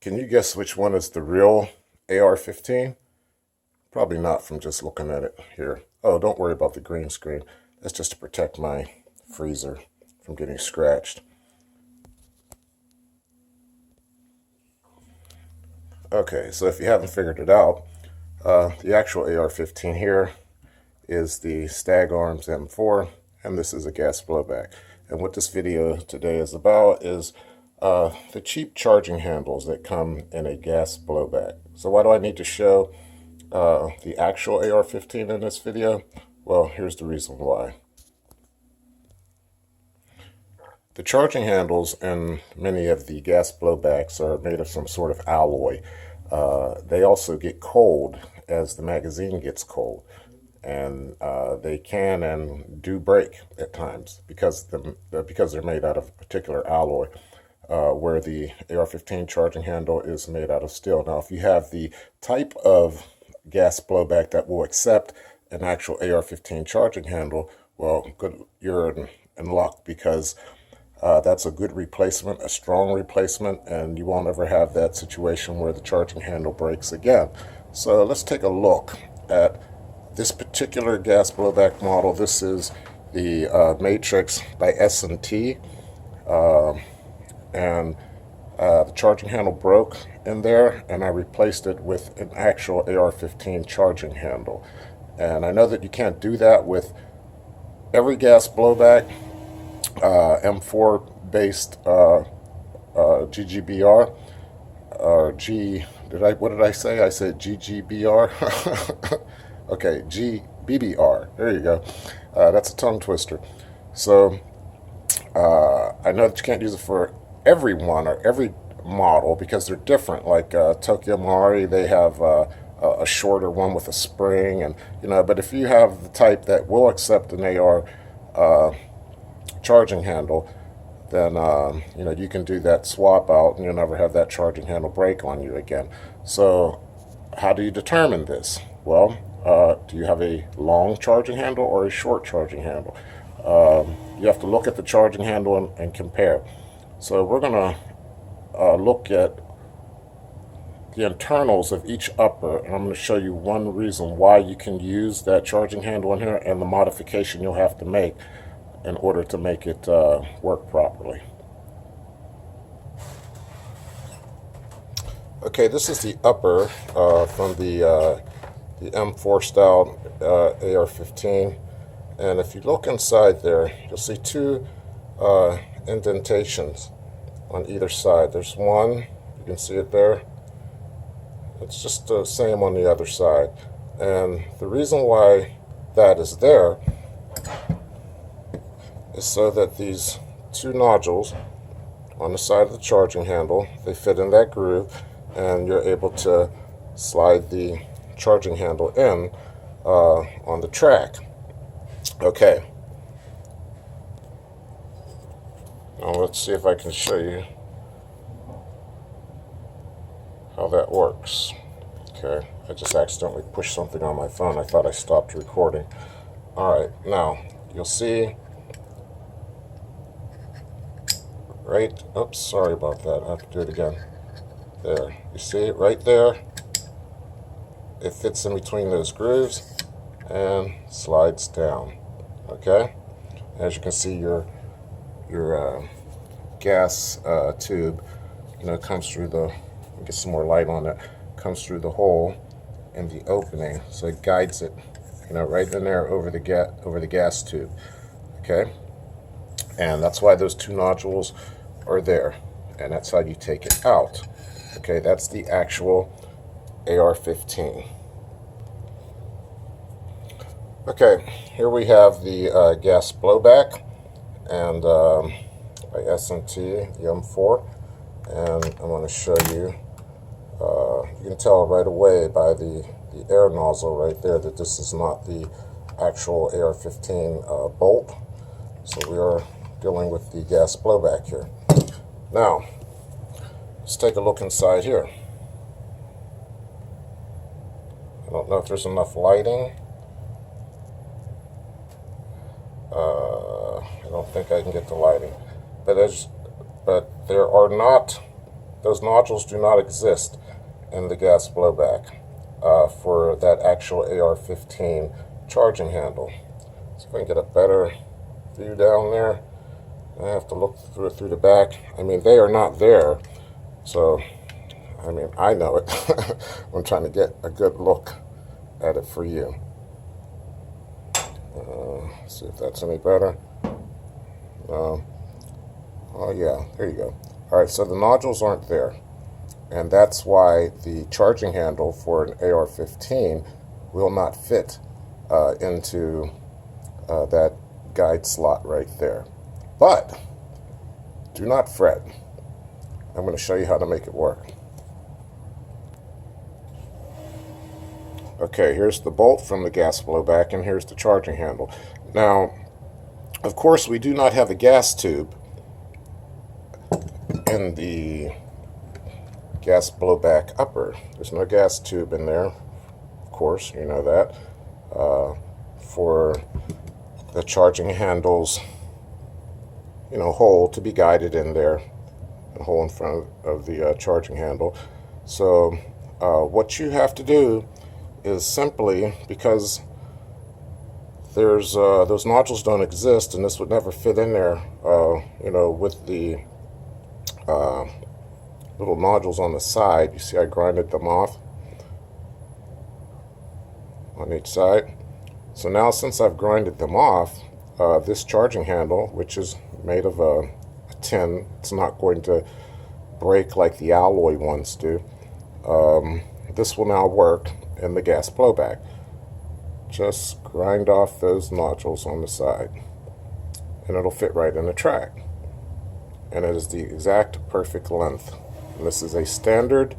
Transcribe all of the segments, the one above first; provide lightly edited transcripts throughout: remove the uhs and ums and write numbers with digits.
Can you guess which one is the real AR-15? Probably not from just looking at it here. Oh, don't worry about the green screen. That's just to protect my freezer from getting scratched. Okay, so if you haven't figured it out, the actual AR-15 here is the Stag Arms M4, and this is a gas blowback. And what this video today is about is the cheap charging handles that come in a gas blowback. So why do I need to show the actual AR-15 in this video? Well, here's the reason why. The charging handles in many of the gas blowbacks are made of some sort of alloy. They also get cold as the magazine gets cold, and they can and do break at times because they're made out of a particular alloy, where the AR-15 charging handle is made out of steel. Now, if you have the type of gas blowback that will accept an actual AR-15 charging handle, well, you're in luck, because that's a good replacement, a strong replacement, and you won't ever have that situation where the charging handle breaks again. So let's take a look at this particular gas blowback model. This is the Matrix by S&T, and the charging handle broke in there, and I replaced it with an actual AR-15 charging handle. And I know that you can't do that with every gas blowback. M4 based GGBR or what did I say? I said GGBR. Okay, GBBR. There you go. That's a tongue twister. So I know that you can't use it for every one or every model because they're different. Like Tokyo Mari, they have a shorter one with a spring, and But if you have the type that will accept an AR charging handle, then you can do that swap out, and you'll never have that charging handle break on you again. So how do you determine this? Well, do you have a long charging handle or a short charging handle? You have to look at the charging handle and compare. So we're going to look at the internals of each upper, and I'm going to show you one reason why you can use that charging handle in here and the modification you'll have to make in order to make it work properly. Okay, this is the upper from the M4 style AR-15, and if you look inside there, you'll see two indentations on either side. There's one, you can see it there. It's just the same on the other side, and the reason why that is there is so that these two nodules on the side of the charging handle, they fit in that groove, and you're able to slide the charging handle in on the track. Okay, now let's see if I can show you how that works. Okay, I just accidentally pushed something on my phone. I thought I stopped recording. Alright, now you'll see right, oops, sorry about that, I have to do it again. There, you see it right there? It fits in between those grooves and slides down. Okay? As you can see, your gas tube, comes through the, get some more light on it, comes through the hole in the opening, so it guides it, right in there over the gas tube. Okay? And that's why those two nodules are there, and that's how you take it out. Okay, that's the actual AR-15. Okay, here we have the gas blowback, and by S&T, the M4, and I'm going to show you. You can tell right away by the air nozzle right there that this is not the actual AR-15 bolt. So we are dealing with the gas blowback here. Now, let's take a look inside here. I don't know if there's enough lighting. I don't think I can get the lighting. But there are not those nodules do not exist in the gas blowback for that actual AR15 charging handle. So if I can get a better view down there, I have to look through the back. I mean, they are not there, so I mean, I know it. I'm trying to get a good look at it for you. See if that's any better. Oh yeah, there you go. Alright, so the nodules aren't there, and that's why the charging handle for an AR15 will not fit into that guide slot right there. But do not fret. I'm going to show you how to make it work. Okay, here's the bolt from the gas blowback, and here's the charging handle. Now, of course, we do not have a gas tube in the gas blowback upper. There's no gas tube in there, of course, you know that. For the charging handles, you know, hole to be guided in there, a hole in front of the charging handle. So what you have to do is simply, because there's those nodules don't exist, and this would never fit in there, you know, with the little nodules on the side. You see I grinded them off on each side. So now, since I've grinded them off, this charging handle, which is made of a tin, it's not going to break like the alloy ones do. This will now work in the gas blowback. Just grind off those nodules on the side, and it'll fit right in the track. And it is the exact perfect length. And this is a standard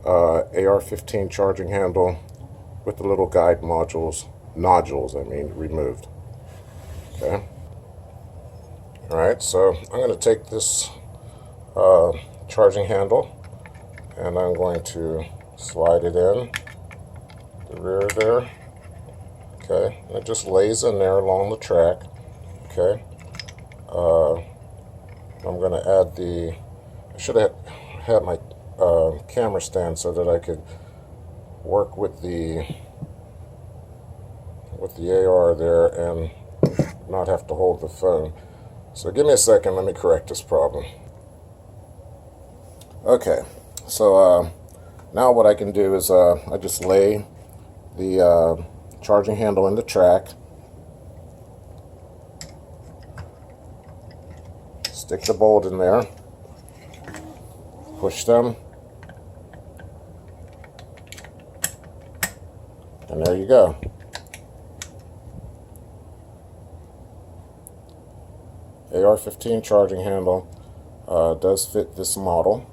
AR15 charging handle with the little guide nodules, removed. Okay. Alright, so I'm going to take this charging handle, and I'm going to slide it in the rear there. Okay, and it just lays in there along the track. Okay. I'm going to add I should have had my camera stand so that I could work with the AR there and not have to hold the phone. So give me a second, let me correct this problem. Okay, so now what I can do is I just lay the charging handle in the track, stick the bolt in there, push them, and there you go. AR15 charging handle does fit this model,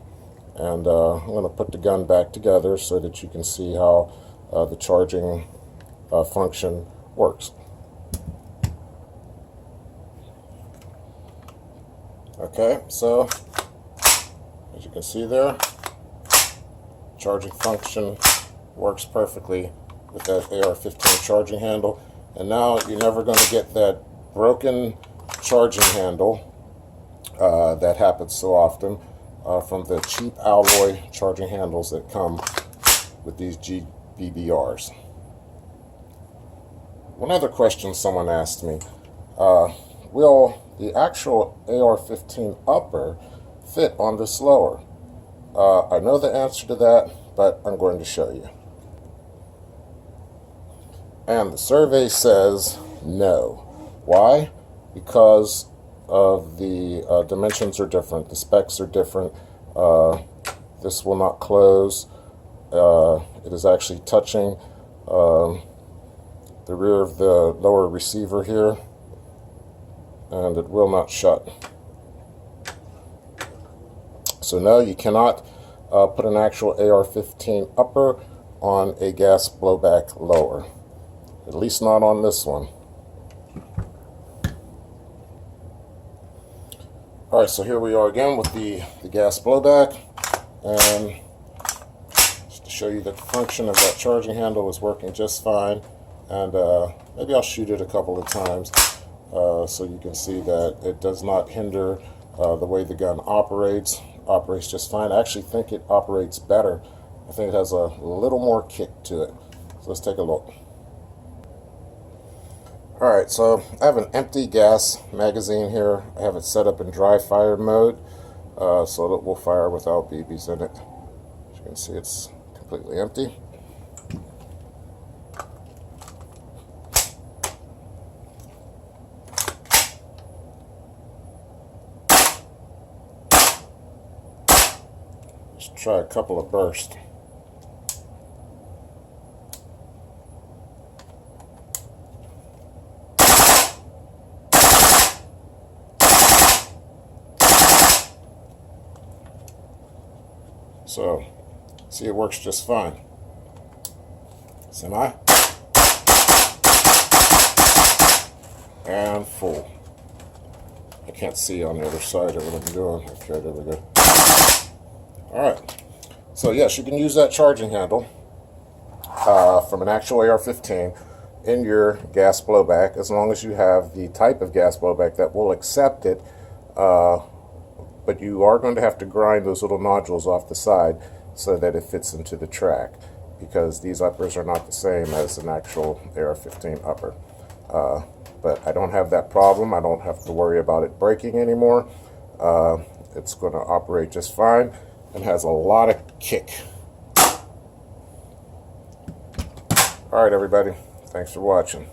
and I'm going to put the gun back together so that you can see how the charging function works. Okay, so as you can see there, charging function works perfectly with that AR15 charging handle. And now you're never going to get that broken charging handle that happens so often from the cheap alloy charging handles that come with these GBBRs. One other question someone asked me, will the actual AR15 upper fit on this lower? I know the answer to that, but I'm going to show you. And the survey says no. Why? Because of the dimensions are different, the specs are different. This will not close. It is actually touching the rear of the lower receiver here, and it will not shut. So no, you cannot put an actual AR15 upper on a gas blowback lower, at least not on this one. Alright, so here we are again with the gas blowback, and just to show you that the function of that charging handle is working just fine. And maybe I'll shoot it a couple of times so you can see that it does not hinder the way the gun operates. operates just fine. I actually think it operates better. I think it has a little more kick to it. So let's take a look. Alright, so I have an empty gas magazine here. I have it set up in dry fire mode, so that will fire without BBs in it. As you can see, it's completely empty. Let's try a couple of bursts. So, see, it works just fine. Semi. And full. I can't see on the other side of what I'm doing. Okay, there we go. Alright. So, yes, you can use that charging handle from an actual AR15 in your gas blowback, as long as you have the type of gas blowback that will accept it. But you are going to have to grind those little nodules off the side so that it fits into the track, because these uppers are not the same as an actual AR15 upper. But I don't have that problem. I don't have to worry about it breaking anymore. It's going to operate just fine and has a lot of kick. Alright, everybody. Thanks for watching.